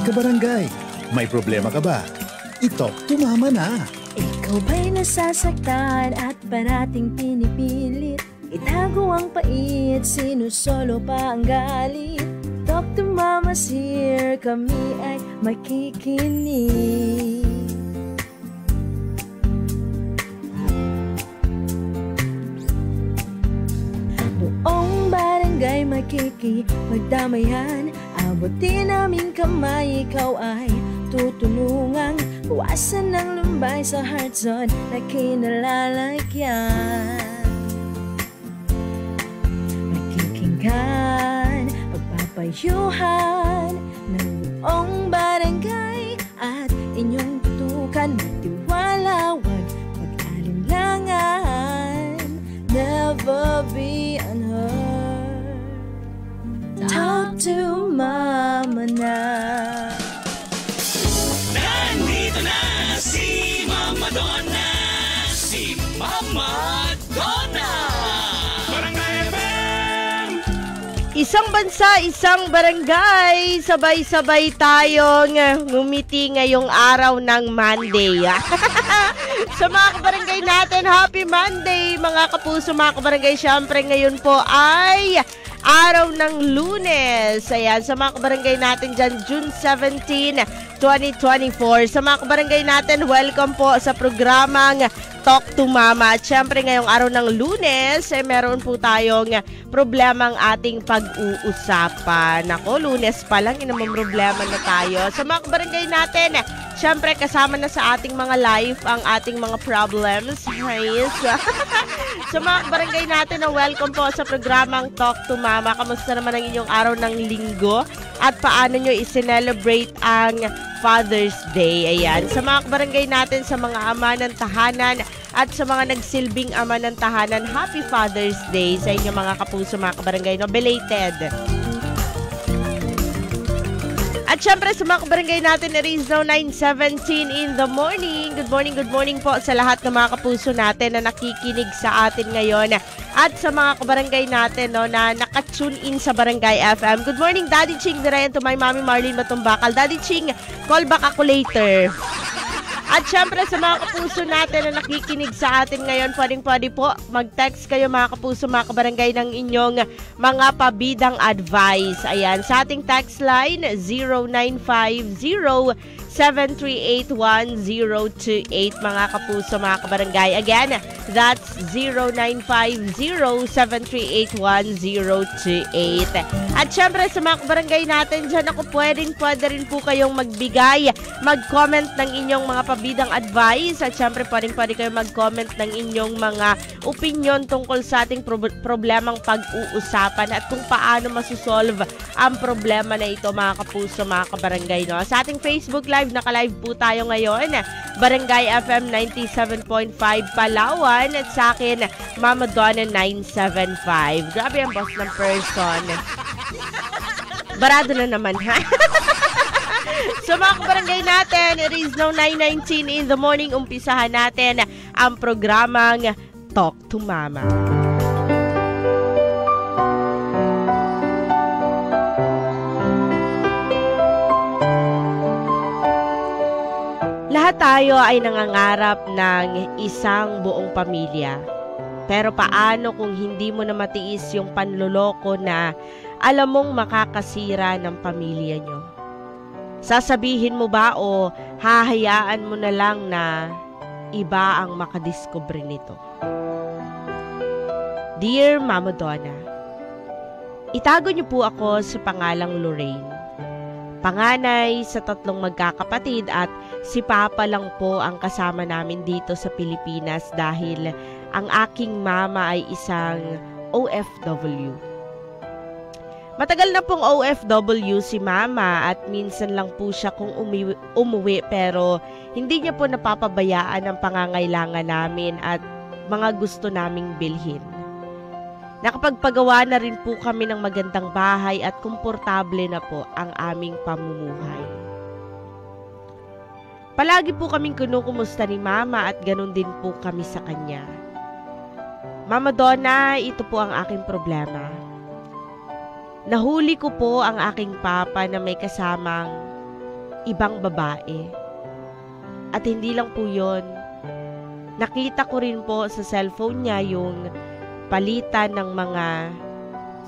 Kabarangay, may problema ka ba? I-talk to mama na. Ikaw ba'y nasasaktan at parating pinipilit? Itago ang pait, sinusolo pa ang galit. Talk to mama's here, kami ay makikinig. Buong barangay magdamayan, abutin naming kamay, ikaw ay tutulungang bawasan ng lumbay sa heart zone na kinalalagyan. Magkikinggan, pagpapayuhan ng buong barangay at inyong tutukan, magtiwala, wag mag-alinlangan, never be unheard. Talk to mama na. Nandito na si Mama Donna, si Mama Donna. Barangay FM. Isang bansa, isang barangay, sabay-sabay tayong ngumiti ngayong araw ng Monday. Sa mga kabarangay natin, Happy Monday mga kapuso, mga kabarangay. Siyempre ngayon po ay araw ng Lunes. Ayan, sa mga kabarangay natin dyan, June 17, 2024. Sa mga kabarangay natin, welcome po sa programang Talk to Mama. At syempre ngayong araw ng Lunes, meron po tayong problemang ating pag-uusapan. Ako, Lunes pa lang, inamang problema na tayo. Sa mga kabarangay natin, syempre kasama na sa ating mga life ang ating mga problems. Nice. Sa mga kabarangay natin, welcome po sa programang Talk to Mama. Kamusta naman ang inyong araw ng linggo? At paano nyo i-celebrate ang Father's Day? Ayan. Sa mga kabarangay natin, sa mga ama ng tahanan at sa mga nagsilbing ama ng tahanan, Happy Father's Day sa inyo mga kapuso, mga kabarangay. No, belated. At syempre sa mga kabarangay natin, it is now 9:17 in the morning. Good morning po sa lahat ng mga kapuso natin na nakikinig sa atin ngayon. At sa mga kabarangay natin na nakatune in sa Barangay FM. Good morning, Daddy Ching. Dirayan to my mommy Marlene Matumbakal. Daddy Ching, call back ako later. At syempre sa mga kapuso natin na nakikinig sa atin ngayon, pwedeng-pwede po mag-text kayo mga kapuso, mga kabarangay, ng inyong mga pabidang advice. Ayan, sa ating text line 0950-738-1028 mga kapuso, mga kabarangay. Again, that's 0950-738-1028. At syempre sa mga kabarangay natin dyan, ako pwede rin po kayong magbigay, mag-comment ng inyong mga pabidang advice. At syempre pwede kayong mag-comment ng inyong mga opinion tungkol sa ating problemang pag-uusapan at kung paano masosolve ang problema na ito mga kapuso, mga kabarangay. No? Sa ating Facebook Live, naka-live po tayo ngayon, Barangay FM 97.5 Palawan, at sa akin, Mama Donna 975. Grabe ang boss ng person. Barado na naman, ha? So mga kabarangay natin, it is now 9:19 in the morning. Umpisahan natin ang programang Talk to Mama. Lahat tayo ay nangangarap ng isang buong pamilya. Pero paano kung hindi mo na matiis yung panloloko na alam mong makakasira ng pamilya nyo? Sasabihin mo ba o hahayaan mo na lang na iba ang makadiskubre nito? Dear Mama Donna, itago niyo po ako sa pangalang Lorraine. Panganay sa 3 magkakapatid at si Papa lang po ang kasama namin dito sa Pilipinas dahil ang aking mama ay isang OFW. Matagal na pong OFW si Mama at minsan lang po siya kung umuwi pero hindi niya po napapabayaan ang pangangailangan namin at mga gusto naming bilhin. Nakapagpagawa na rin po kami ng magandang bahay at komportable na po ang aming pamumuhay. Palagi po kaming kinukumusta ni Mama at ganun din po kami sa kanya. Mama Donna, ito po ang aking problema. Nahuli ko po ang aking papa na may kasamang ibang babae. At hindi lang po yun, nakita ko rin po sa cellphone niya yung palitan ng mga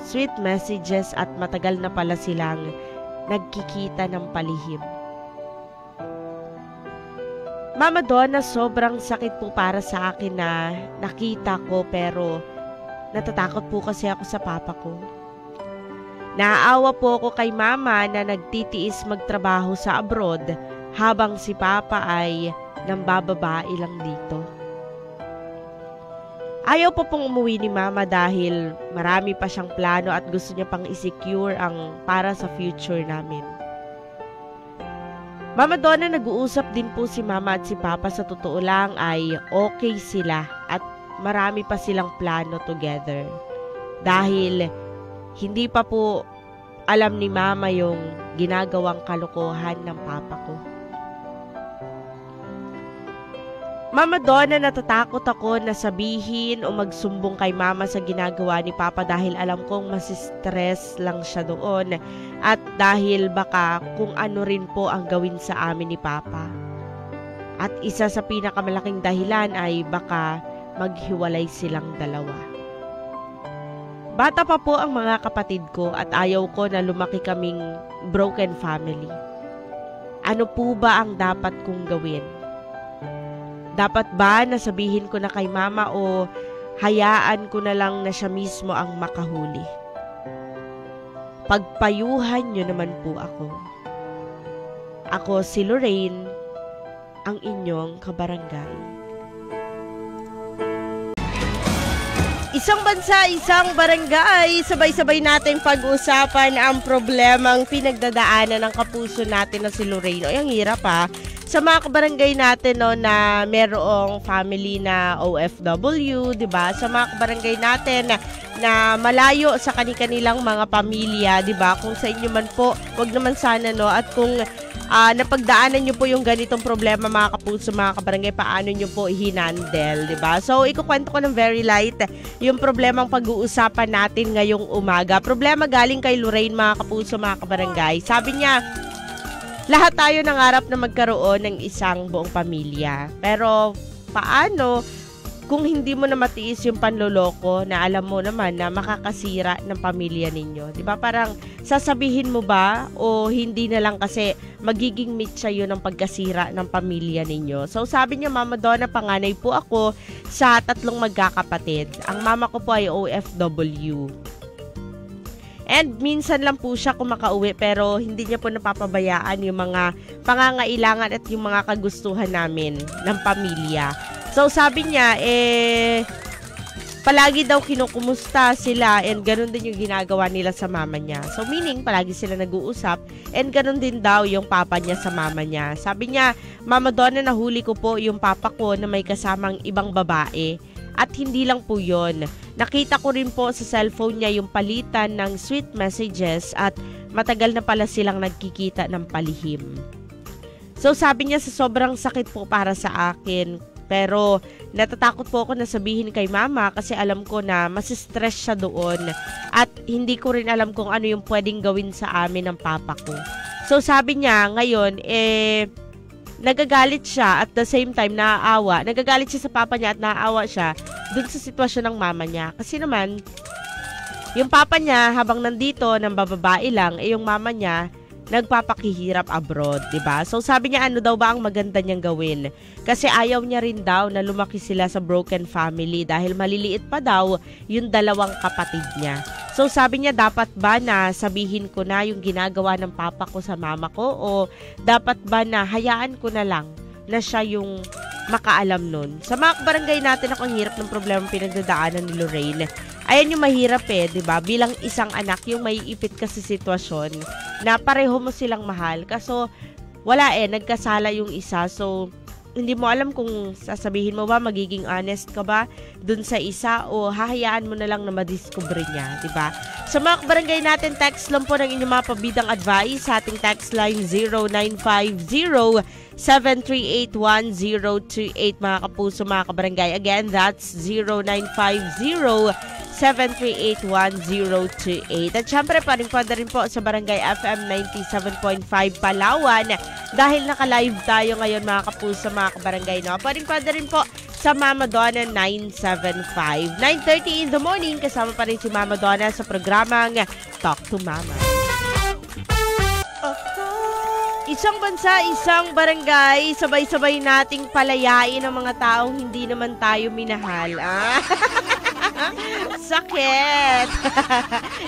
sweet messages at matagal na pala silang nagkikita ng palihim. Mama Donna, sobrang sakit po para sa akin na nakita ko pero natatakot po kasi ako sa papa ko. Naaawa po ako kay mama na nagtitiis magtrabaho sa abroad habang si papa ay nambababae lang dito. Ayaw pa pong umuwi ni mama dahil marami pa siyang plano at gusto niya pang i-secure ang para sa future namin. Mama Donna, nag-uusap din po si mama at si papa, sa totoo lang ay okay sila at marami pa silang plano together. Dahil hindi pa po alam ni mama yung ginagawang kalokohan ng papa ko. Mama Donna, natatakot ako na sabihin o magsumbong kay mama sa ginagawa ni papa dahil alam kong masistress lang siya doon at dahil baka kung ano rin po ang gawin sa amin ni papa. At isa sa pinakamalaking dahilan ay baka maghiwalay silang dalawa. Bata pa po ang mga kapatid ko at ayaw ko na lumaki kaming broken family. Ano po ba ang dapat kong gawin? Dapat ba na sabihin ko na kay mama o hayaan ko na lang na siya mismo ang makahuli? Pagpayuhan niyo naman po ako. Ako si Lorraine, ang inyong kabarangay. Isang bansa, isang barangay, sabay-sabay nating pag-usapan ang problemang pinagdadaanan ng kapuso natin na si Lorraine. Ay, ang hirap ha. Sa mga kabarangay natin no, na merong family na OFW, 'di ba? Sa mga kabarangay natin na malayo sa kani-kanilang mga pamilya, 'di ba? Kung sa inyo man po, wag naman sana no, at kung napagdaanan niyo po yung ganitong problema mga kapuso, mga kabarangay, paano niyo po i-handle, 'di ba? So, ikukwento ko ng very light yung problemang pag-uusapan natin ngayong umaga. Problema galing kay Lorraine, mga kapuso, mga kabarangay. Sabi niya, lahat tayo nangarap na magkaroon ng isang buong pamilya. Pero paano kung hindi mo na matiis yung panloloko na alam mo naman na makakasira ng pamilya ninyo? 'Di ba? Parang sasabihin mo ba o hindi na lang kasi magiging mitsa yun ng pagkasira ng pamilya ninyo? So sabi niya, Mama Donna, panganay po ako sa 3 magkakapatid. Ang mama ko po ay OFW. And minsan lang po siya kumakauwi pero hindi niya po napapabayaan yung mga pangangailangan at yung mga kagustuhan namin ng pamilya. So sabi niya, palagi daw kinukumusta sila and ganun din yung ginagawa nila sa mama niya. So meaning, palagi sila nag-uusap and ganun din daw yung papa niya sa mama niya. Sabi niya, Mama Donna, nahuli ko po yung papa ko na may kasamang ibang babae. At hindi lang po yun. Nakita ko rin po sa cellphone niya yung palitan ng sweet messages at matagal na pala silang nagkikita ng palihim. So sabi niya, sa sobrang sakit po para sa akin, pero natatakot po ako na sabihin kay mama kasi alam ko na masistress siya doon at hindi ko rin alam kung ano yung pwedeng gawin sa amin ng papa ko. So sabi niya, ngayon, nagagalit siya at the same time naaawa. Nagagalit siya sa papa niya at naaawa siya dun sa sitwasyon ng mama niya. Kasi naman, yung papa niya habang nandito, nang bababae lang, yung mama niya nagpapakihirap abroad, 'di ba? So sabi niya, ano daw ba ang maganda niyang gawin? Kasi ayaw niya rin daw na lumaki sila sa broken family dahil maliliit pa daw yung 2 kapatid niya. So sabi niya, dapat ba na sabihin ko na yung ginagawa ng papa ko sa mama ko o dapat ba na hayaan ko na lang na siya yung makaalam nun? Sa mga barangay natin, ako ang hirap ng problema pinagdadaanan ni Lorraine. Ayan yung mahirap diba? Bilang isang anak, yung maiipit ka sa sitwasyon na pareho mo silang mahal. Kaso wala nagkasala yung isa. So hindi mo alam kung sasabihin mo ba, magiging honest ka ba dun sa isa o hahayaan mo na lang na madiscover niya, diba? Sa mga barangay natin, text lang po ng inyong mga pabidang advice sa ating text line 0950-738-1028, mga kapuso, mga kabarangay. Again, that's 0950 0917-388-1028. At syempre, pwede rin po sa Barangay FM 97.5 Palawan dahil naka-live tayo ngayon mga kapuso, mga kabarangay. No? Pwede rin po sa Mama Donna 975. 9:30 in the morning, kasama pa rin si Mama Donna sa programang Talk to Mama. Isang bansa, isang barangay, sabay-sabay nating palayain ang mga taong hindi naman tayo minahal. Sakit!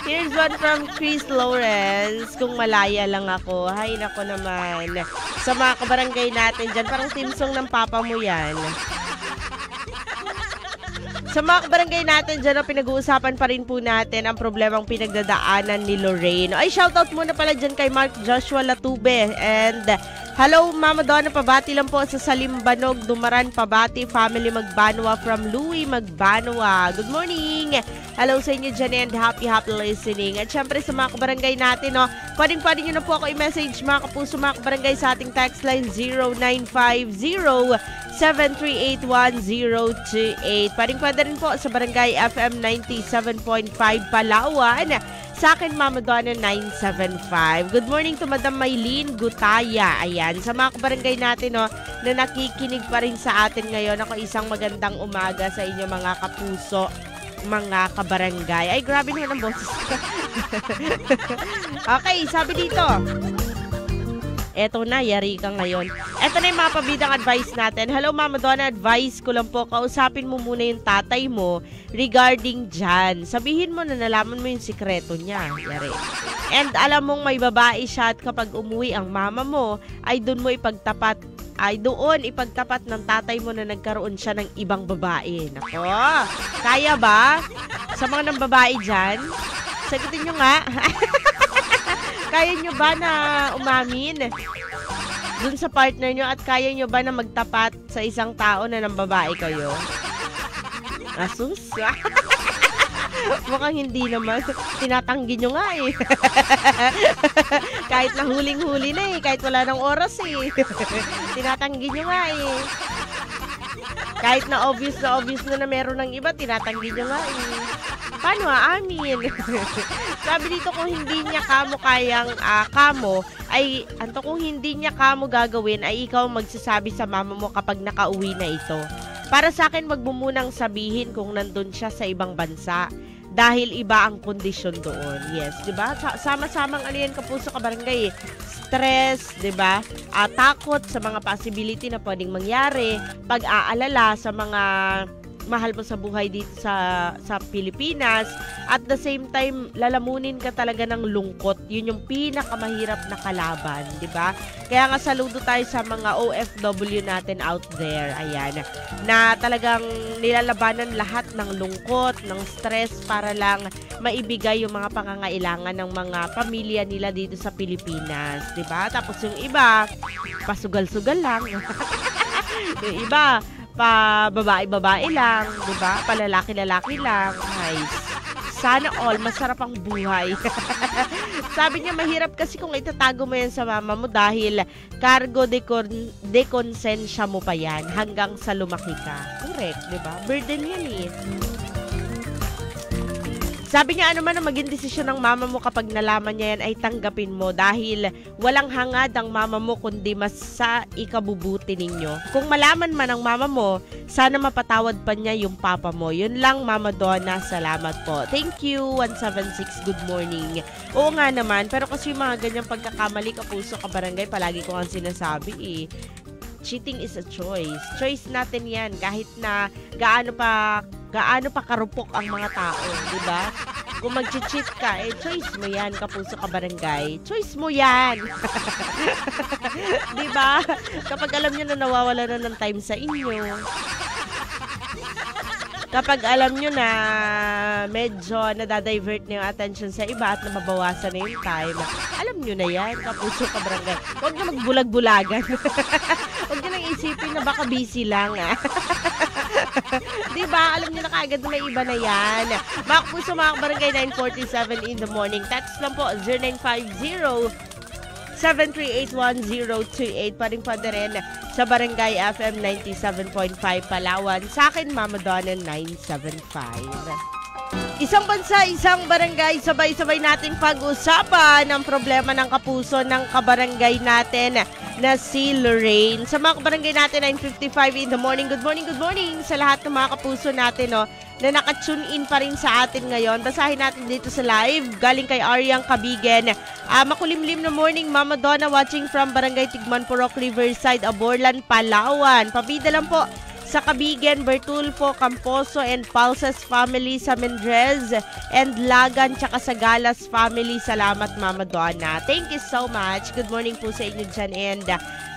Here's one from Chris Lawrence. Kung malaya lang ako, hay nako naman. Sa mga kabarangay natin dyan, parang team song ng papa mo yan. Sa mga kabarangay natin dyan, pinag-uusapan pa rin po natin ang problemang pinagdadaanan ni Lorraine. Ay, shoutout muna pala dyan kay Mark Joshua Latube. And hello, Mama Donna, pabati lang po sa Salimbanog, Dumaran, pabati, family Magbanwa from Louie, Magbanwa. Good morning! Hello sa inyo dyan and happy listening. At syempre sa mga kabarangay natin, no, pwede nyo na po ako i-message mga kapuso, mga kabarangay sa ating text line 0950-738-1028. Pwede rin po sa Barangay FM 97.5 Palawan. Sa akin, Mama Donna 975. Good morning to Madam Maylene Gutaya. Ayan, sa mga kabarangay natin, no, na nakikinig pa rin sa atin ngayon. Ako isang magandang umaga sa inyo mga kapuso, mga kabarangay. Ay, grabe naman ang boses. Okay, sabi dito. Eto na, yari ka ngayon. Eto na yung mga pabidang advice natin. Hello, Mama Donna, advice ko lang po, kausapin mo muna yung tatay mo regarding dyan. Sabihin mo na nalaman mo yung sikreto niya. Yari. And alam mong may babae siya at kapag umuwi ang mama mo, ay doon ipagtapat ng tatay mo na nagkaroon siya ng ibang babae. Nako, kaya ba? Sa mga ng babae dyan, sagutin nyo nga. Kaya nyo ba na umamin dun sa partner nyo at kaya nyo ba na magtapat sa isang tao na ng babae kayo? Asus? Mukhang hindi naman. Tinatanggi nyo nga eh. Kahit na huling-huli na eh. Kahit wala ng oras eh. Tinatanggi nyo nga eh. Kahit na obvious na meron ng iba, tinatanggi nyo nga eh. Paano amin? Sabi dito kung hindi niya kamo kayang kung hindi niya kamo gagawin ay ikaw magsasabi sa mama mo kapag nakauwi na ito. Para sa akin, wag mo munang sabihin kung nandun siya sa ibang bansa dahil iba ang kondisyon doon. Yes, 'di ba? Sama-samang ano yan, kapuso, kabarangay. Stress, 'di ba? Takot sa mga possibility na pwedeng mangyari, pag-aalala sa mga mahal mo sa buhay dito sa Pilipinas. At the same time, lalamunin ka talaga ng lungkot. Yun yung pinakamahirap na kalaban, di ba? Kaya nga saludo tayo sa mga OFW natin out there. Ayan. Na talagang nilalabanan lahat ng lungkot, ng stress para lang maibigay yung mga pangangailangan ng mga pamilya nila dito sa Pilipinas, di ba? Tapos yung iba, pasugal-sugal lang. Yung iba, pa babae-babae lang, di ba? Palalaki-lalaki lang. Ay, sana all, masarap ang buhay. Sabi niya, mahirap kasi kung itatago mo yan sa mama mo dahil cargo de konsensya mo pa yan hanggang sa lumaki ka. Correct, di ba? Burden yan eh. Sabi niya, ano man ang maging desisyon ng mama mo kapag nalaman niya yan ay tanggapin mo dahil walang hangad ang mama mo kundi mas sa ikabubuti ninyo. Kung malaman man ng mama mo, sana mapatawad pa niya yung papa mo. Yun lang, Mama Donna. Salamat po. Thank you, 176. Good morning. Oo nga naman, pero kasi yung mga ganyang pagkakamali, kapuso, kabarangay, palagi ko ang sinasabi eh. Cheating is a choice. Choice natin yan kahit na gaano pa karupok ang mga tao, di ba? Kung mag-cheat ka, choice mo yan, kapuso, kabarangay. Choice mo yan. Di ba? Kapag alam nyo na nawawala na ng time sa inyo. Kapag alam nyo na medyo nadadivert na yung attention sa iba at nababawasan na yung time, alam nyo na yan, kapuso, kabarangay. Huwag na magbulag-bulagan. Huwag nyo nang isipin na baka busy lang. Diba? Alam nyo na kaagad na may iba na yan. Mga kapuso, mga kabarangay, 9:47 in the morning. Text lang po, 0950-738-1028. Pwede rin sa Barangay FM 97.5 Palawan. Sa akin, Mama Donna 975. Isang bansa, isang barangay, sabay-sabay nating pag-usapan ang problema ng kapuso ng kabarangay natin na si Lorraine. Sa mga kabarangay natin, 9:55 in the morning. Good morning, good morning sa lahat ng mga kapuso natin na naka-tune in pa rin sa atin ngayon. Basahin natin dito sa live, galing kay Aryang Kabigen. Makulimlim na morning, Mama Donna watching from Barangay Tigman, Purok, Riverside, Aborlan, Palawan. Pabida lang po sa Kabigen, Bertulfo, Camposo, and Palsas family sa Mendrez, and Lagan, tsaka sa Galas family. Salamat, Mama Donna. Thank you so much. Good morning po sa inyo dyan, and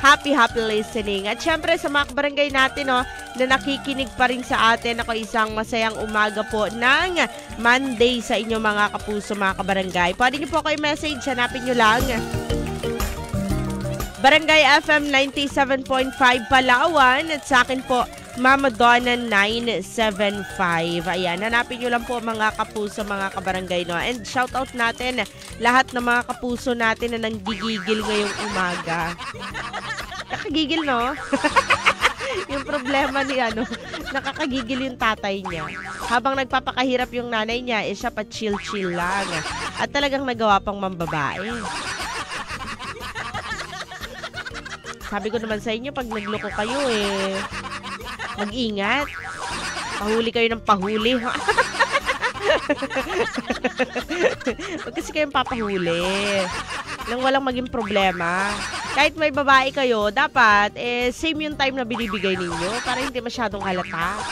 happy listening. At syempre sa mga barangay natin na nakikinig pa rin sa atin, ako isang masayang umaga po ng Monday sa inyo mga kapuso, mga kabarangay. Pwede niyo po kayo message, hanapin niyo lang Barangay FM 97.5 Palawan, at sa akin po Mama Donna 975. Ayan, hanapin nyo lang po mga kapuso, mga kabarangay, and shout out natin lahat ng mga kapuso natin na nanggigigil ngayong umaga. Nakagigil, no? Yung problema ni nakakagigil yung tatay niya. Habang nagpapakahirap yung nanay niya, siya pa chill-chill lang. At talagang nagawa pang mambabae. Sabi ko naman sa inyo, pag nagloko kayo mag-ingat. Pahuli kayo ng pahuli. Huwag kasi kayong papahuli. Nang walang maging problema. Kahit may babae kayo, dapat same yung time na binibigay ninyo para hindi masyadong halata.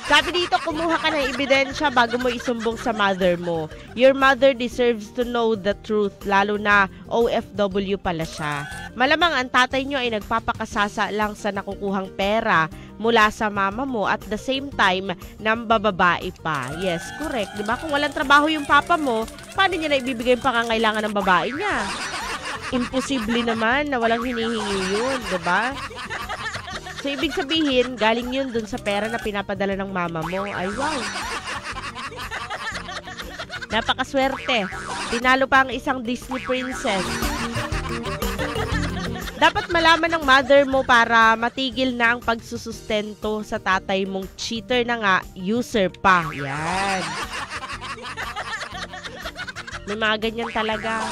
Sabi dito, kumuha ka ng ebidensya bago mo isumbong sa mother mo. Your mother deserves to know the truth, lalo na OFW pala siya. Malamang ang tatay nyo ay nagpapakasasa lang sa nakukuhang pera mula sa mama mo at the same time nambababae pa. Yes, correct. Diba? Kung walang trabaho yung papa mo, paano niya na ibibigay yung pangangailangan ng babae niya? Imposible naman na walang hinihingi yun, diba? So, ibig sabihin, galing yun dun sa pera na pinapadala ng mama mo. Ay, wow. Napakaswerte. Tinalo pa ang isang Disney princess. Dapat malaman ng mother mo para matigil na ang pagsusustento sa tatay mong cheater na nga, user pa. Yan. May mga ganyan talaga.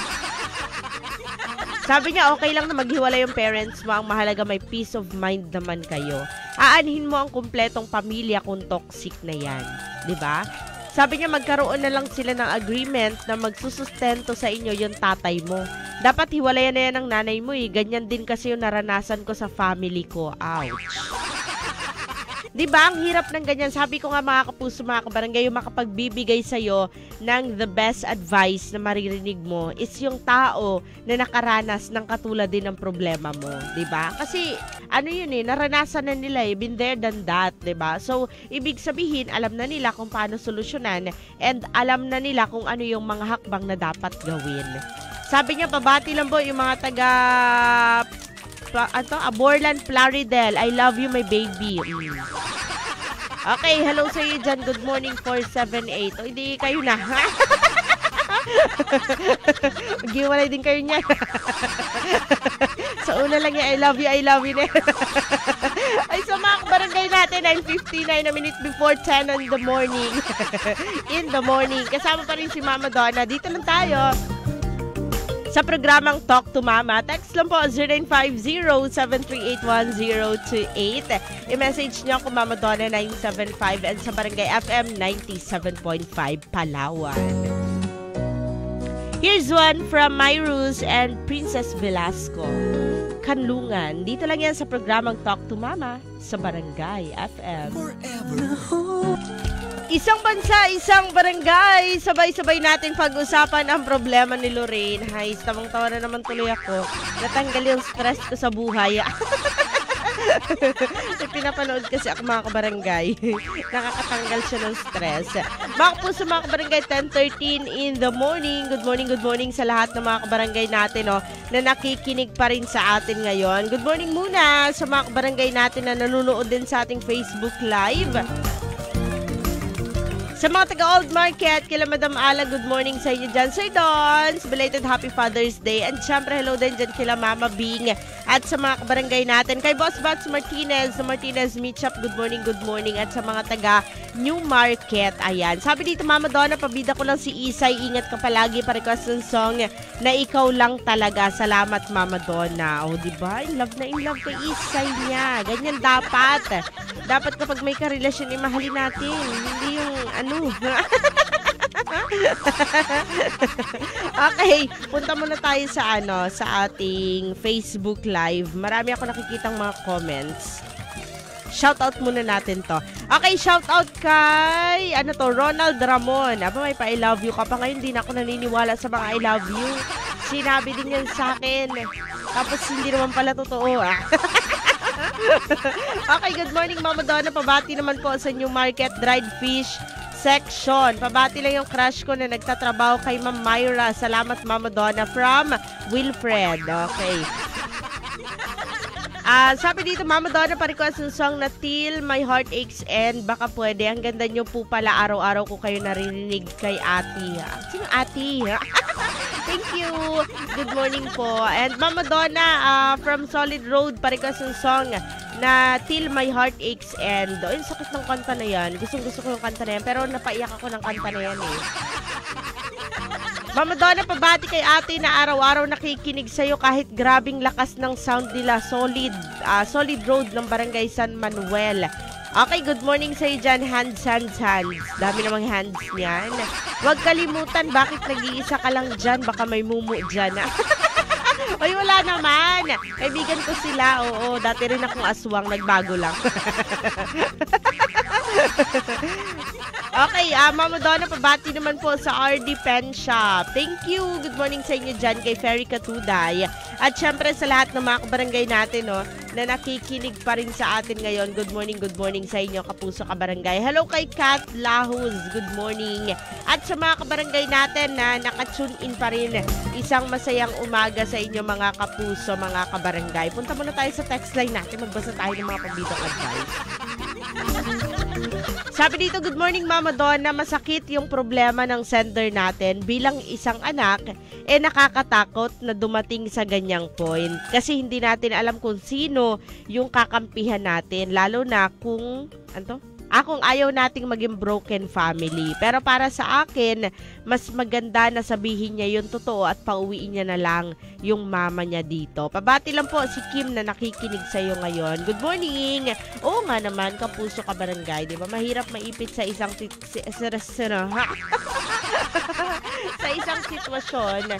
Sabi niya, okay lang na maghiwalay yung parents mo. Ang mahalaga, may peace of mind naman kayo. Aanhin mo ang kumpletong pamilya kung toxic na yan. Diba? Sabi niya, magkaroon na lang sila ng agreement na magsusustento sa inyo yung tatay mo. Dapat hiwalayan na yan ng nanay mo eh. Ganyan din kasi yung naranasan ko sa family ko. Ouch. Diba? Ang hirap ng ganyan. Sabi ko nga mga kapuso, mga kabarangay, yung makapagbibigay sa'yo ng the best advice na maririnig mo is yung tao na nakaranas ng katulad din ng problema mo. Diba? Kasi naranasan na nila been there than that. Diba? So, ibig sabihin, alam na nila kung paano solusyonan and alam na nila kung ano yung mga hakbang na dapat gawin. Sabi niya, pabati lang po yung mga taga Aborlan, Plaridel. I love you, my baby. Okay, hello sa iyo dyan. Good morning, 478. O, hindi kayo na. Maghiwalay din kayo niyan. Sa una lang yan, I love you na. Ay, sa mga barangay natin, 9:59 na minute before 10 in the morning. In the morning. Kasama pa rin si Mama Donna. Dito lang tayo sa programang Talk to Mama. Text lang po 0950-738-1028. I-message niyo ako Mama Donna 975 and sa Barangay FM 97.5 Palawan. Here's one from Myrus and Princess Velasco. Kanlungan. Dito lang yan sa programang Talk to Mama sa Barangay FM. Isang bansa, isang barangay. Sabay-sabay natin pag-usapan ang problema ni Lorraine. Hay, tamang-tawa na naman tuloy ako. Natanggal yung stress ko sa buhay. Pinapanood kasi ako mga kabarangay. Nakakatanggal siya ng stress. Mga po sa mga kabarangay, 10:13 in the morning. Good morning sa lahat ng mga kabarangay natin na nakikinig pa rin sa atin ngayon. Good morning muna sa mga kabarangay natin na nanonood din sa ating Facebook Live. Sa mga taga-Old Market, kila Madam Ala, good morning sa inyo dyan. Sir Dons, belated Happy Father's Day. And syempre, hello din dyan kila Mama Bing. At sa mga kabarangay natin, kay Boss Bats Martinez, sa Martinez Meat Shop, good morning, good morning. At sa mga taga-New Market, ayan. Sabi dito, Mama Donna, pabida ko lang si Isay, ingat ka palagi, pa-request ng song na ikaw lang talaga. Salamat, Mama Donna. O, diba? In love kay Isay niya. Ganyan dapat. Dapat kapag may karelasyon, mahalin natin. Hindi yung Okay, punta muna tayo sa sa ating Facebook Live. Marami ako nakikitang mga comments. Shoutout muna natin to. Okay, shoutout kay Ronald Ramon. Aba, may pa I love you ka pa. Ngayon din ako naniniwala sa mga I love you. Sinabi din yan sa akin. Tapos hindi naman pala totoo. Okay, good morning Mama Donna. Pabati naman po sa New Market Dried Fish Section. Pabati lang yung crush ko na nagtatrabaho kay Ma'am Myra. Salamat Mama Donna from Wilfred. Okay. Sabi dito, Mama Donna, pa-request ng song na Till My Heart Aches and baka pwede. Ang ganda nyo po pala, araw-araw ko kayo naririnig kay Ate. Sino Ate? Thank you. Good morning po. And Mama Donna, from Solid Road, pa-request ng song na Till My Heart Aches and yung sakit ng kanta na yan. Gustong-gusto ko yung kanta na yan, pero napaiyak ako ng kanta na yan eh. Mama Donna, pabati kay ate na araw-araw nakikinig sa'yo kahit grabing lakas ng sound nila. Solid Road ng Barangay San Manuel. Okay, good morning sa'yo dyan. Hands. Dami namang hands niyan. Huwag kalimutan, bakit nag-iisa ka lang dyan? Baka may mumu dyan. Ay, wala naman. Kaibigan ko sila. Oo, dati rin akong aswang. Nagbago lang. Okay, Mama Donna, pabati naman po sa RD Pen Shop. Thank you. Good morning sa inyo dyan kay Ferry Katuday. At syempre sa lahat ng mga kabarangay natin, na nakikinig pa rin sa atin ngayon. Good morning sa inyo, Kapuso Kabarangay. Hello kay Kat Lahuz. Good morning. At sa mga kabarangay natin na nakatune in pa rin, isang masayang umaga sa inyo mga Kapuso, mga kabarangay. Punta muna tayo sa text line natin. Magbasa tayo ng mga pabidang advice. Sabi dito, good morning Mama Donna, masakit yung problema ng sender natin bilang isang anak, nakakatakot na dumating sa ganyang point. Kasi hindi natin alam kung sino yung kakampihan natin, lalo na kung, kung ayaw nating maging broken family. Pero para sa akin, mas maganda na sabihin niya yung totoo at pauwiin niya na lang yung mama niya dito. Pabati lang po si Kim na nakikinig sa'yo ngayon. Good morning! Oo nga naman, Kapuso Kabarangay. Diba? Mahirap maipit sa isang sa isang sitwasyon,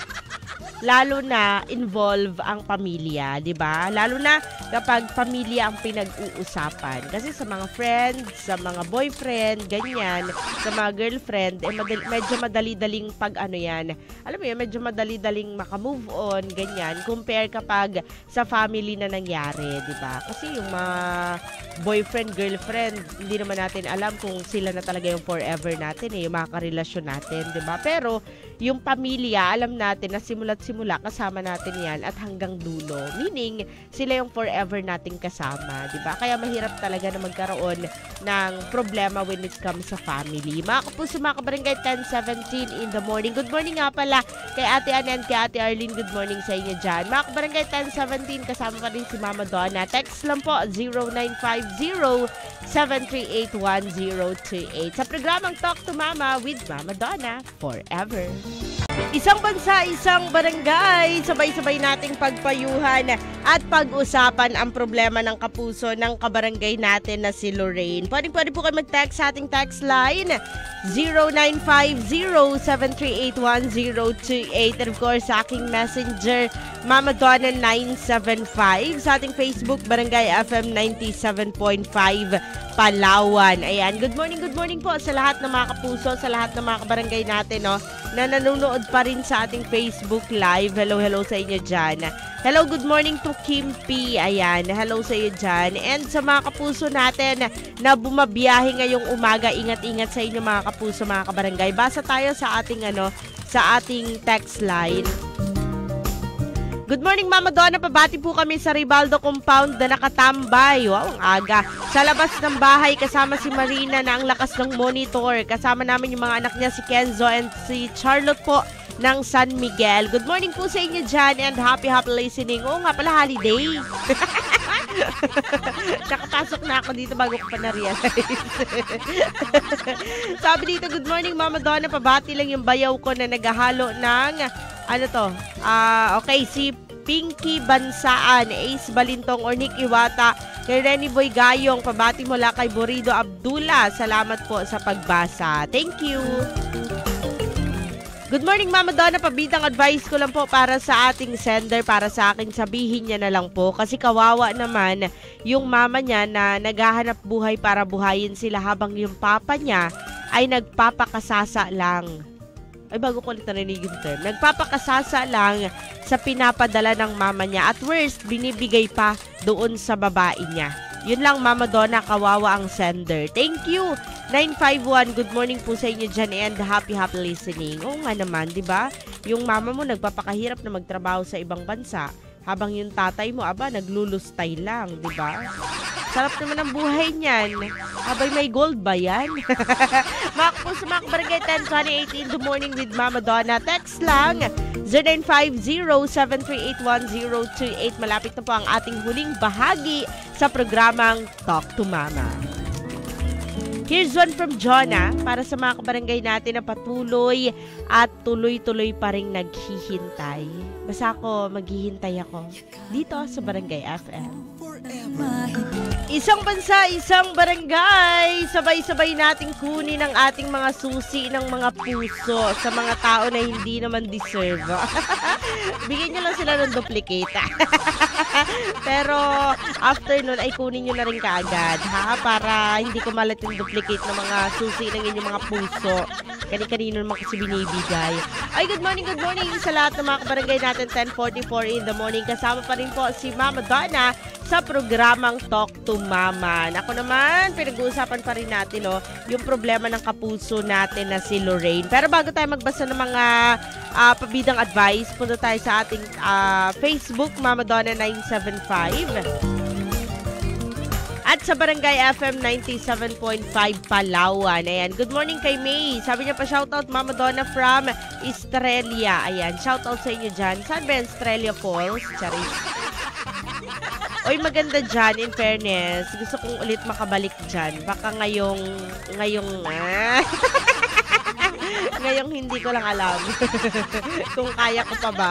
lalo na involve ang pamilya, 'di ba? Lalo na kapag pamilya ang pinag-uusapan. Kasi sa mga friends, sa mga boyfriend, ganyan, sa mga girlfriend, medyo madali-daling alam mo yun, medyo madali-daling maka-move on, ganyan, compare kapag sa family na nangyari, 'di ba? Kasi yung mga boyfriend, girlfriend, hindi naman natin alam kung sila na talaga yung forever natin, yung mga karelasyon natin, 'di ba? Pero yung pamilya, alam natin na simula't simula kasama natin yan at hanggang dulo. Meaning, sila yung forever nating kasama, di ba? Kaya mahirap talaga na magkaroon ng problema when it comes sa family. Mga Kapuso, mga kabarangay, 10:17 in the morning. Good morning nga pala kay Ate Ann and kay Ate Arlene. Good morning sa inyo dyan. Mga kabarangay, 10:17, kasama pa rin si Mama Donna. Text lang po, 0950-738-1028. Sa programang Talk to Mama with Mama Donna forever. Isang bansa, isang barangay, sabay-sabay nating pagpayuhan at pag-usapan ang problema ng kapuso ng kabarangay natin na si Lorraine. Pwede po kayo mag-text sa ating text line 0950-738-1028. And of course, sa aking messenger, Mama Donna 975. Sa ating Facebook, Barangay FM 97.5 Palawan. Ayan, good morning po sa lahat ng mga kapuso, sa lahat ng mga kabarangay natin, na nanonood pa rin sa ating Facebook Live. Hello sa inyo dyan. Hello, good morning to Kim P. Ayan, hello sa iyo dyan. And sa mga kapuso natin na bumabiyahe ngayong umaga, ingat-ingat sa inyo mga kapuso, mga kabarangay. Basa tayo sa ating sa ating text line. Good morning, Mama Donna. Pabati po kami sa Ribaldo Compound na nakatambay. Wow, ang aga. Sa labas ng bahay, kasama si Marina na ang lakas ng monitor. Kasama namin yung mga anak niya, si Kenzo and si Charlotte po ng San Miguel. Good morning po sa inyo dyan and happy listening. Oo nga pala, holiday. Nakapasok na ako dito bago ko pa na-realize. Sabi dito, good morning, Mama Donna. Pabati lang yung bayaw ko na naghahalo ng, okay, si Pinky Bansaan, Ace Balintong or Nick Iwata, kay Renny Boy Gayong. Pabati mula kay Borido Abdullah. Salamat po sa pagbasa. Thank you. Good morning, Mama Donna. Pabitang advice ko lang po para sa ating sender, para sa akin, sabihin niya na lang po. Kasi kawawa naman yung mama niya na naghahanap buhay para buhayin sila habang yung papa niya ay nagpapakasasa lang. Ay, bago ko ulit narinig yung term. Nagpapakasasa lang sa pinapadala ng mama niya. At worst, binibigay pa doon sa babae niya. Yun lang, Mama Donna, kawawa ang sender. Thank you. 951, good morning po sa inyo dyan and happy listening. Oo nga naman, di ba? Yung mama mo nagpapakahirap na magtrabaho sa ibang bansa habang yung tatay mo, naglulustay lang, di ba? Sarap naman ang buhay niyan. Abay, may gold ba yan? Mga po sa mga Barangay 10, 2018, good morning with Mama Donna. Text lang, 0950-738-1028. Malapit na po ang ating huling bahagi sa programang Talk to Mama. Here's one from Jonah para sa mga kabarangay natin na patuloy at tuloy-tuloy pa rin naghihintay. Basta ako, maghihintay ako dito sa Barangay FM. Isang bansa, isang barangay. Sabay-sabay nating kunin ang ating mga susi ng mga puso sa mga tao na hindi naman deserve. Bigyan nyo lang sila ng duplicate. Pero after nun ay kunin nyo na rin kaagad, ha? Para hindi kumalat yung duplicate ng mga susi ng inyong mga puso. Kani-kanino naman kasi binibigay. Ay, good morning sa lahat ng mga kabarangay natin. 10:44 in the morning. Kasama pa rin po si Mama Donna sa programang Talk to Mama. Ako naman, pinag-uusapan pa rin natin yung problema ng kapuso natin na si Lorraine. Pero bago tayo magbasa ng mga pabidang advice, punta tayo sa ating Facebook, Mama Donna 975. At sa Barangay FM 97.5 Palawan. Ayan, good morning kay May. Sabi niya pa, shoutout Mama Donna from Estrella. Ayan, shoutout sa inyo dyan. Saan ba Estrella Falls? Charis. Oy, maganda dyan, in fairness. Gusto kong ulit makabalik dyan. Baka ngayong hindi ko lang alam. Kung kaya ko pa ba.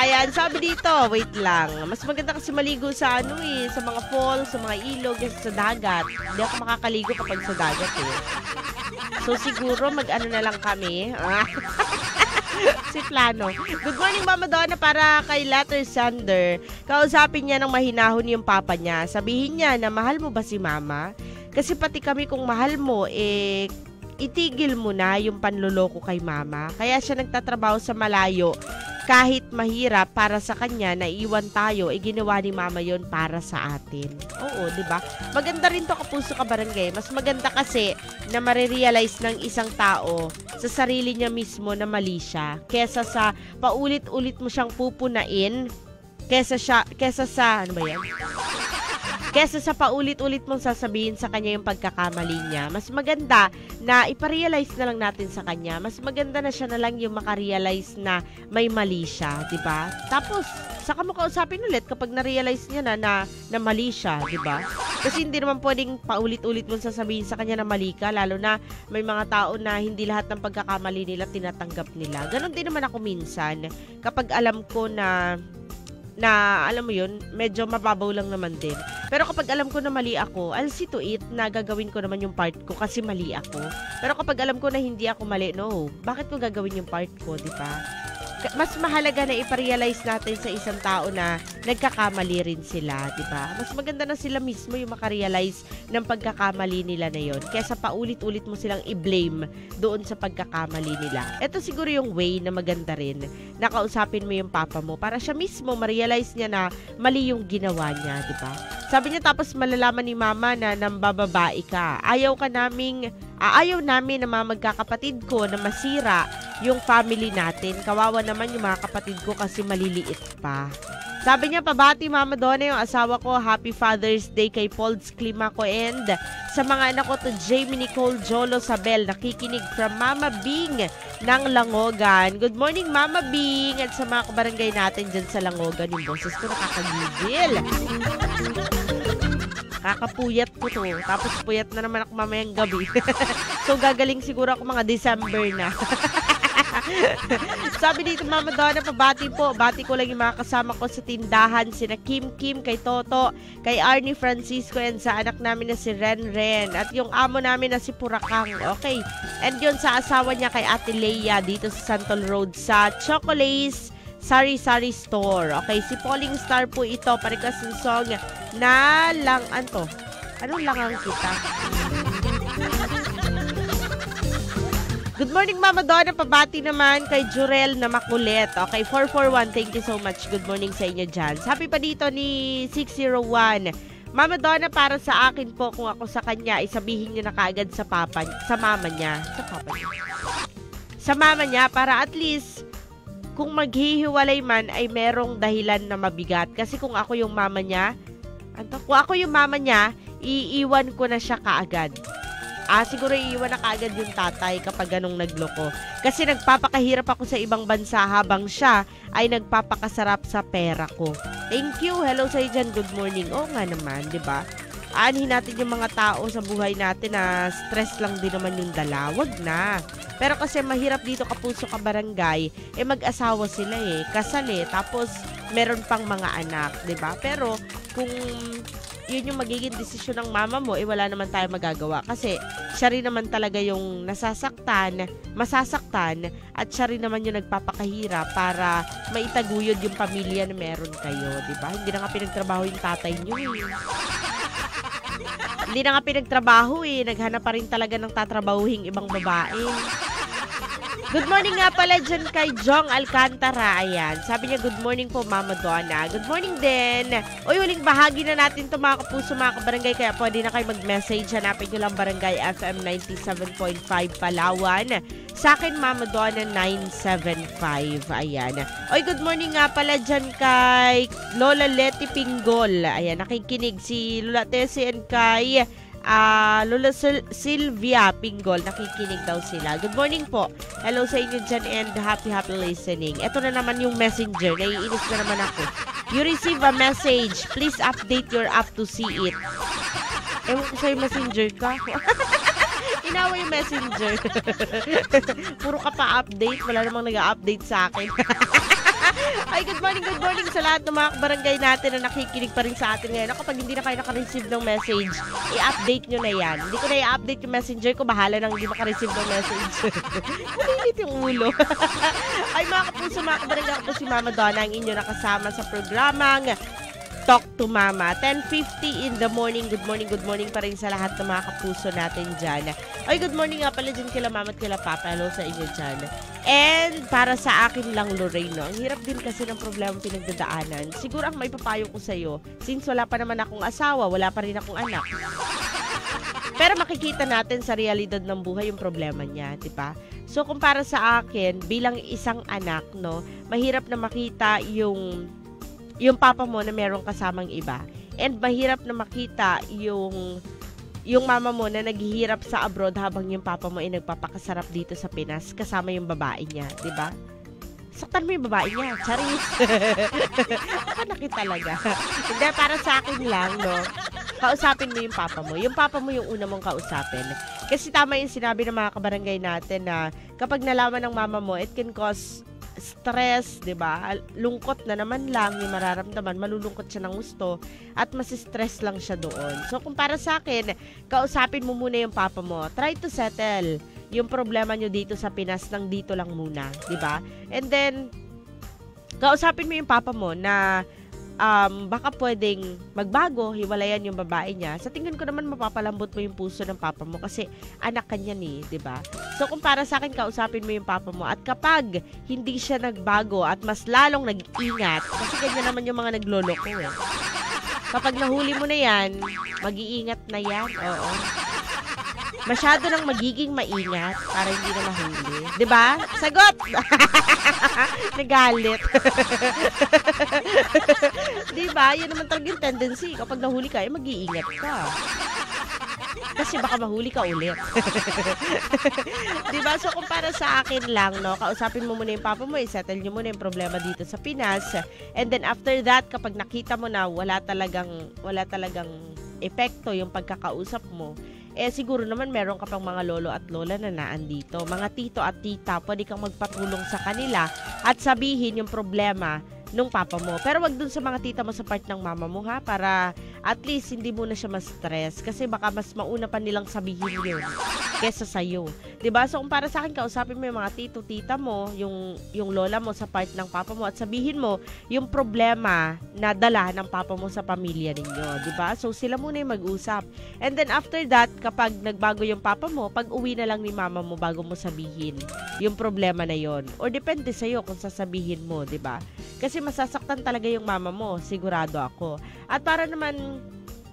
Ayan, sabi dito, wait lang. Mas maganda kasi maligo sa sa mga falls, sa mga ilog, sa dagat. Hindi ako makakaligo kapag sa dagat So siguro mag-ano na lang kami. Si Plano. Good morning, Mama Donna, para kay Letter Sander. Kausapin niya ng mahinahon yung papa niya. Sabihin niya na mahal mo ba si Mama? Kasi pati kami kung mahal mo, itigil mo na yung panloloko kay Mama. Kaya siya nagtatrabaho sa malayo. Kahit mahirap para sa kanya na iwan tayo, ginawa ni Mama yon para sa atin. Oo, di ba? Maganda rin to, kapuso ka barangay. Mas maganda kasi na marirealize ng isang tao sa sarili niya mismo na mali siya kesa sa paulit-ulit mo siyang pupunain kesa sa paulit-ulit mong sasabihin sa kanya yung pagkakamali niya. Mas maganda na iparealize na lang natin sa kanya. Mas maganda na siya na lang yung makarealize na may mali siya, di ba? Tapos, saka mo kausapin ulit kapag na-realize niya na mali siya, di ba? Kasi hindi naman pwedeng paulit-ulit mong sasabihin sa kanya na mali ka, lalo na may mga tao na hindi lahat ng pagkakamali nila tinatanggap nila. Ganon din naman ako minsan kapag alam ko na alam mo yun, medyo mababaw lang naman din. Pero kapag alam ko na mali ako, I'll see to it na gagawin ko naman yung part ko kasi mali ako. Pero kapag alam ko na hindi ako mali, no, bakit ko gagawin yung part ko, di ba? Mas mahalaga na iparealize natin sa isang tao na nagkakamali rin sila, di ba? Mas maganda na sila mismo yung makarealize ng pagkakamali nila na yon kaysa paulit-ulit mo silang i-blame doon sa pagkakamali nila. Ito siguro yung way na maganda rin. Nakausapin mo yung papa mo para siya mismo ma-realize niya na mali yung ginawa niya, di ba? Sabi niya, tapos malalaman ni mama na nambababae ka. Ayaw namin na mga magkakapatid ko na masira yung family natin. Kawawa naman yung mga kapatid ko kasi maliliit pa. Sabi niya, pabati Mama Donna yung asawa ko. Happy Father's Day kay Polds Climaco and sa mga anak ko to Jamie Nicole Jolo Sabel. Nakikinig from Mama Bing ng Langogan. Good morning Mama Bing. At sa mga kabarangay natin dyan sa Langogan. Yung boses ko nakakagigil. Kakapuyat ko to. Tapos puyat na naman ako mamayang gabi. So gagaling siguro ako mga December na. Sabi dito Mama Donna, pabati po. Bati ko lang yung mga kasama ko sa tindahan. Sina Kim, kay Toto, kay Arnie Francisco, and sa anak namin na si Ren. At yung amo namin na si Purakang. Okay. And yun sa asawa niya kay Ate Leia dito sa Santol Road sa Chocolates Sari Store. Okay, si Pauling Star po ito. Parikas ng song na lang, anong langang kita? Good morning, Mama Donna. Pabati naman kay Jurel na makulit. Okay, 441. Thank you so much. Good morning sa inyo dyan. Happy pa dito ni 601. Mama Donna, para sa akin po, kung ako sa kanya, isabihin niyo na kaagad sa mama niya. Sa mama niya, para at least, kung maghihiwalay man, ay merong dahilan na mabigat. Kasi kung ako yung mama niya, iiwan ko na siya kaagad. Siguro iiwan na kaagad yung tatay kapag ganong nagloko. Kasi nagpapakahirap ako sa ibang bansa habang siya ay nagpapakasarap sa pera ko. Thank you. Hello sa dyan. Good morning. Oo nga naman, di ba? Aanhin natin yung mga tao sa buhay natin na stress lang din naman yung dala. Wag na. Pero kasi mahirap dito kapuso ka barangay, mag-asawa sila kasal tapos meron pang mga anak, di ba? Pero kung yun yung magiging desisyon ng mama mo, wala naman tayo magagawa. Kasi siya rin naman talaga yung masasaktan, at siya rin naman yung nagpapakahirap para maitaguyod yung pamilya na meron kayo, di ba? Hindi na nga pinagtrabaho yung tatay nyo Hindi na nga pinagtrabaho naghanap pa rin talaga ng tatrabahuhing ibang babae. Good morning nga pala dyan kay Jong Alcantara. Ayan. Sabi niya, good morning po, Mama Donna. Good morning din. Uy, huling bahagi na natin ito mga kapuso, mga kabarangay. Kaya pwede na kayo mag-message. Hanapin nyo lang Barangay FM 97.5 Palawan. Sa akin, Mama Donna 975. Ayan. Uy, good morning nga pala dyan kay Lola Leti Pinggol. Ayan, nakikinig si Lola Tessie and kay Lola Sylvia Pinggol, nakikinig daw sila. Good morning po. Hello sa inyo dyan and happy listening. Ito na naman yung messenger. Naiinis na naman ako. You receive a message. Please update your app to see it. Ewan ko sa'yo messenger ka. Inawa yung messenger. Puro ka pa update. Wala namang nag-update sa akin. Ay, good morning sa lahat ng mga barangay natin na nakikinig pa rin sa atin ngayon. Kapag hindi na kayo naka-receive ng message, i-update nyo na yan. Hindi ko na i-update yung messenger ko, bahala nang hindi maka-receive ng message. Kulilit yung ulo. Ay, mga kapuso, mga kabarangay, ako po si Mama Donna, ang inyo nakasama sa programang Talk to Mama. 10:50 in the morning. Good morning pa rin sa lahat ng mga kapuso natin dyan. Ay, good morning nga pala dyan kila Mama at kila Papa. Hello sa inyo dyan. And para sa akin lang, Lorraine, no? Ang hirap din kasi ng problema pinagdadaanan. Siguro ang may papayo ko sa'yo, since wala pa naman akong asawa, wala pa rin akong anak. Pero makikita natin sa realidad ng buhay yung problema niya, di ba? So, kung para sa akin, bilang isang anak, no, mahirap na makita yung papa mo na merong kasamang iba. And mahirap na makita yung mama mo na naghihirap sa abroad habang yung papa mo ay nagpapakasarap dito sa Pinas kasama yung babae niya, di ba? Saktan mo yung babae niya, charis. Nakanakit talaga. Hindi, para sa akin lang, no? Kausapin mo yung papa mo. Yung papa mo yung una mong kausapin. Kasi tama yung sinabi ng mga kabarangay natin na kapag nalaman ng mama mo, it can cause stress, 'di ba? Lungkot na naman lang yung mararamdaman, malulungkot siya ng gusto at masistress lang siya doon. So kung para sa akin, kausapin mo muna yung papa mo. Try to settle yung problema nyo dito sa Pinas nang dito lang muna, 'di ba? And then kausapin mo yung papa mo na baka pwedeng magbago, hiwalayan yung babae niya. Sa tingin ko naman mapapalambot mo yung puso ng papa mo kasi anak ka niya ni, 'di ba? So kung para sa akin, kausapin mo yung papa mo at kapag hindi siya nagbago at mas lalong nag-ingat, kasi ganyan naman yung mga nagloloko Kapag nahuli mo na yan, mag-iingat na yan. Oo. Masyado nang magiging maingat para hindi na mahuli. 'Di ba? Sagot! Nagalit. 'Di ba? Yun naman talaga yung tendency. Kapag nahuli ka, mag-iingat ka. Kasi baka mahuli ka ulit. 'Di ba? So kung para sa akin lang, no, kausapin mo muna yung papa mo, i-settle niyo muna yung problema dito sa Pinas. And then after that, kapag nakita mo na wala talagang epekto yung pagkakausap mo, siguro naman meron ka pang mga lolo at lola na naandito. Mga tito at tita, pwede kang magpatulong sa kanila at sabihin yung problema nung papa mo. Pero wag dun sa mga tita mo sa part ng mama mo, ha, para at least hindi mo na siya ma-stress kasi baka mas mauna pa nilang sabihin yun kesa sa'yo. 'Di ba? So kung para sa akin, kausapin mo yung mga tito, tita mo, yung lola mo sa part ng papa mo at sabihin mo yung problema na dala ng papa mo sa pamilya ninyo, 'di ba? So sila muna yung mag-usap. And then after that, kapag nagbago yung papa mo, pag-uwi na lang ni mama mo bago mo sabihin yung problema na yon. Or depende sa'yo kung sasabihin mo, 'di ba? Kasi masasaktan talaga yung mama mo, sigurado ako. At para naman,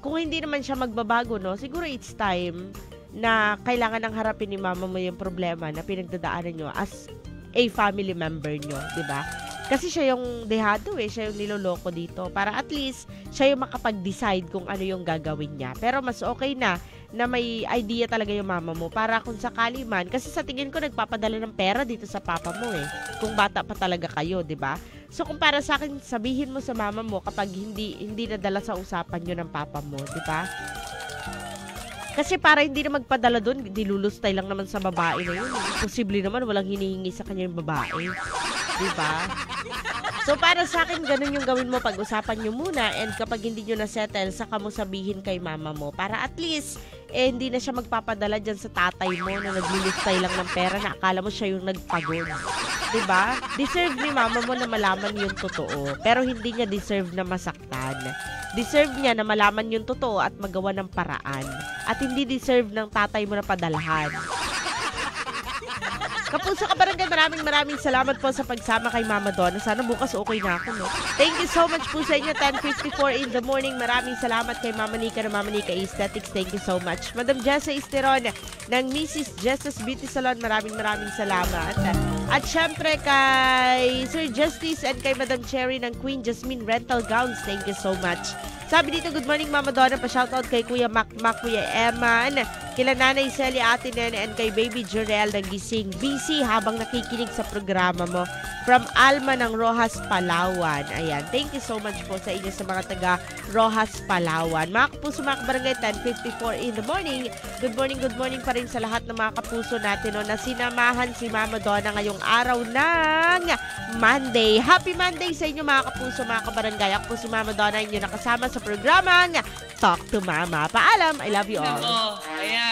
kung hindi naman siya magbabago, no, siguro it's time na kailangan nang harapin ni mama mo yung problema na pinagdadaanan nyo as a family member nyo, di ba? Kasi siya yung dehado siya yung niloloko dito. Para at least, siya yung makapag-decide kung ano yung gagawin niya. Pero mas okay na may idea talaga yung mama mo para kung sakali man, kasi sa tingin ko nagpapadala ng pera dito sa papa mo kung bata pa talaga kayo, di ba? So kung para sa akin, sabihin mo sa mama mo kapag hindi nadala sa usapan nyo ng papa mo, di ba? Kasi para hindi na magpadala doon, dilulustay lang naman sa babae na yun. Posible naman walang hinihingi sa kanya yung babae. Di ba? So para sa akin, ganun yung gawin mo, pag-usapan nyo muna, and kapag hindi nyo na-settle, saka mo sabihin kay mama mo para at least hindi na siya magpapadala dyan sa tatay mo na naglulustay lang ng pera na akala mo siya yung nagpagod. Diba? Deserve ni mama mo na malaman yung totoo, pero hindi niya deserve na masaktan. Deserve niya na malaman yung totoo at magawa ng paraan. At hindi deserve ng tatay mo na padalhan. Kapuso Kabarangay, maraming salamat po sa pagsama kay Mama Donna. Sana bukas okay na ako, no? Thank you so much po sa inyo. 10:54 in the morning. Maraming salamat kay Mama Nika na Mama Nika Aesthetics. Thank you so much. Madam Jessa Esteron ng Mrs. Jessa's Beauty Salon. Maraming salamat. At syempre kay Sir Justice and kay Madam Cherry ng Queen Jasmine Rental Gowns. Thank you so much. Sabi dito, good morning Mama Donna. Pa-shoutout kay Kuya Mac, Kuya Eman, kila Nanay Sally, Ate Nene, and kay Baby Jorel ng Gising. Busy habang nakikinig sa programa mo. From Alma ng Rojas, Palawan. Ayan. Thank you so much po sa inyo sa mga taga Rojas, Palawan. Mga kapuso, mga kabarangay, 10:54 in the morning. Good morning pa rin sa lahat ng mga kapuso natin, no, na sinamahan si Mama Donna ngayong araw ng Monday. Happy Monday sa inyo mga kapuso, mga kabarangay. Ako po si Mama Donna, inyo nakasama sa programang Talk to Mama. Paalam, I love you all. Ayan.